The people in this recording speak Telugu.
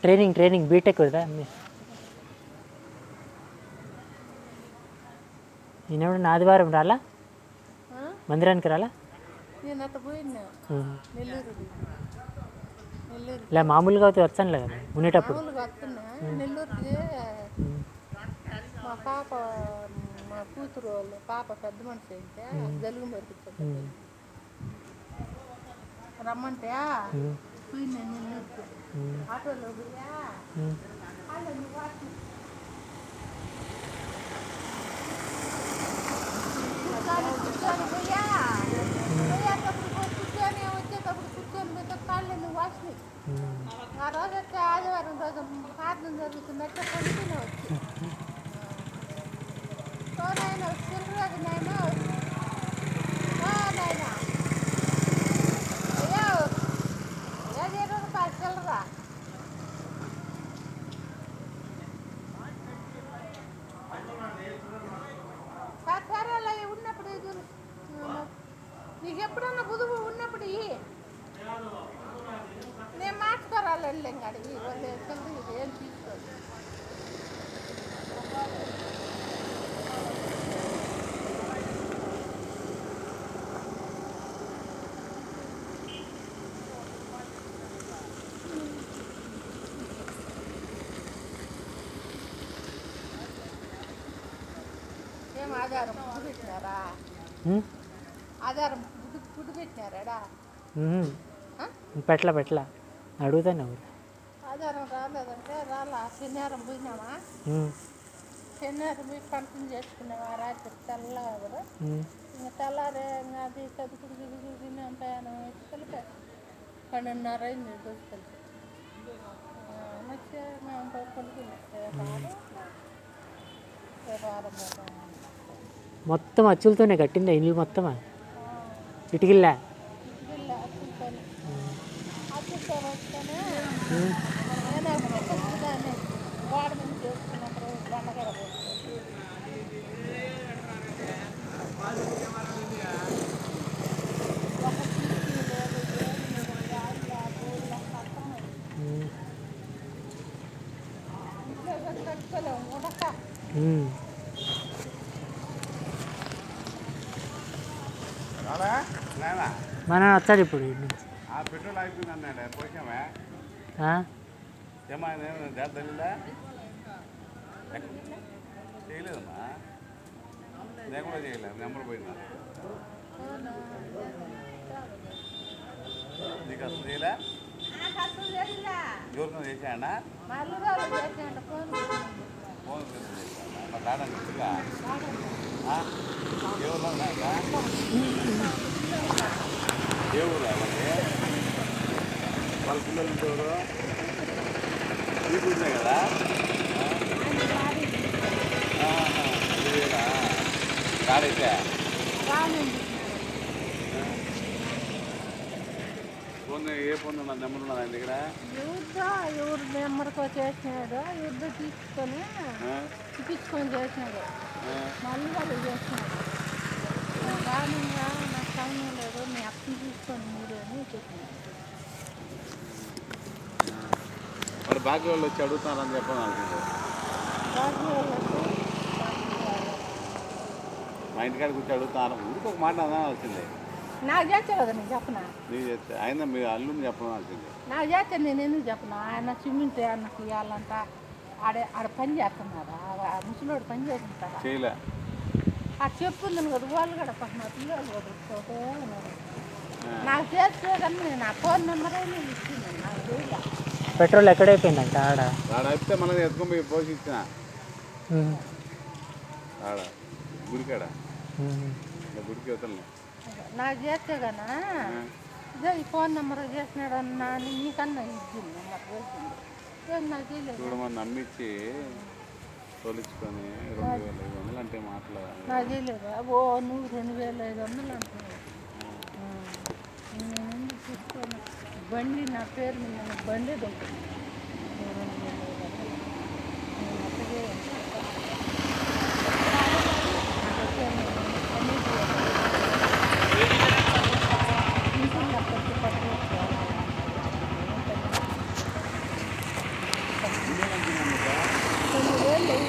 ట్రైనింగ్ బీటెక్ కదా నేనెప్పుడు ఆదివారం రాలా మందిరానికి రాలా ఇలా మామూలుగా అయితే వచ్చానులే కదా ఉండేటప్పుడు నెల్లూరుకి మా పాప మా కూతురు వాళ్ళు పాప పెద్ద మనిషి అయితే జలుగు మరిపించదు రమ్మంటే పోయింది నెల్లూరుకి ఆటోలో పోయా కూర్చొని పోయా కూర్చొని వచ్చేటప్పుడు కూర్చొని పోతే కాళ్ళు నువ్వు వాసినాయి ఆ రోజు వచ్చే ఆదివారం రోజు ప్రార్థన జరుగుతున్నట్టు పొందుకునే వచ్చి నాయన చిల్లరకు నాయన నాయన అయ్యో 20 రూపాయలు చిల్లరా సరే అలా ఉన్నప్పుడు నీకు ఎప్పుడన్నా బుధువు ఉన్నప్పుడు నేను మార్చుకోరాలి వెళ్ళాం అడిగి వాళ్ళు చిల్లర ఏం తీసుకోండి ఏం ఆధారం ఫుడ్ పెట్టినారా ఆధారం ఫుడ్ పెట్టినారాడా పెట్టలా అడుగుతాను ఆధారం రాలేదంటే రాలా శనివారం పోయినామా శనివారం పోయి పంటను చేసుకున్నావా రాత్రి తెల్లగా కూడా ఇంకా తెల్లారే ఇంకా అది చదువుకుడు ప్రయాణం వేసి కలిపా 12:30 అయింది దోసి కలిపి మంచిగా మేము కొనుక్కున్నాం మొత్తం అచ్చులతోనే కట్టిందా ఇల్లు మొత్తమా ఇటుకిల్లా అచ్చుతో వస్తేనే గోడ మీద చేసుకున్నప్పుడు బండగడ కట్టుకోలేము ఉడక మన వచ్చాడు ఇప్పుడు పెట్రోల్ అయిపోయింది అన్నాడు పోసామే ఏమైనా తెలియదా చేయలేదమ్మా నేను కూడా చేయలేదు నెంబర్ పోయిందా నీకు అసలు చేయలే ఎవరికైనా చేశాడా ఫోన్ చేశాడా మరి రావడానికి ఇసుగా ఎవరు ఏ ఊరు వాళ్ళ పిల్లలు ఎవరు ఈ ఊరినే కదా కాడైతే ఫోన్ ఏ ఫోన్ ఉన్నది నెంబర్ ఉన్నది ఆయన దగ్గర ఎవరు నెంబర్కో చేసినాడు ఎవరు తీసుకొని చేసినాడు మళ్ళీ వాళ్ళు చేసినాడు కానీ నాకు సమయం లేదు మీ అప్పని తీసుకొని మీరు అని చెప్పినాడు మరి బాకీ వాళ్ళు వచ్చి అడుగుతున్నారని చెప్పాను అనుకుంటారు మా ఇంటికాడికి వచ్చి అడుగుతున్నారు ఊరికి ఒక మాట అనాల్సిందే నాకు చేస్తే కదా నేను చెప్పనా నీకు చేస్తే ఆయన మీ అల్లుని చెప్పాల్సిందే నాకు చేస్తే నేను ఎందుకు చెప్పనా ఆయన సిమెంట్ అన్నకి ఇవ్వాలంట ఆడ పని చేస్తున్నారా ముసలోడు పని చేస్తుంటారా చేయలే ఆ చెప్పుందని కదా వాళ్ళు కూడా పక్కన పిల్లలు వదులుకోతే నాకు చేస్తే కానీ నేను ఆ ఫోన్ నెంబర్ అయినా ఇచ్చింది నాకు చేయలే పెట్రోల్ ఎక్కడైపోయిందంట ఆడ అయితే మనం ఎత్తుకొని పోసి ఇచ్చిన ఆడ గుడికాడ గుడికి వదలలే నాకు చేస్తే కన్నా ఇదే ఈ ఫోన్ నెంబర్ చేసినాడు అన్నా అని నీకన్నా ఇచ్చింది నెంబర్ చేసింది ఏం నాకు చేయలేదు చూడమని నమ్మించి తోలించుకొని 2,500 అంటే మాట్లాడాలి నాకు చేయలేదు ఓ నువ్వు 2,500 అంటున్నావు నేను ఎందుకు చూసుకోను బండి నా పేరు మీద బండి దొంగ లేవు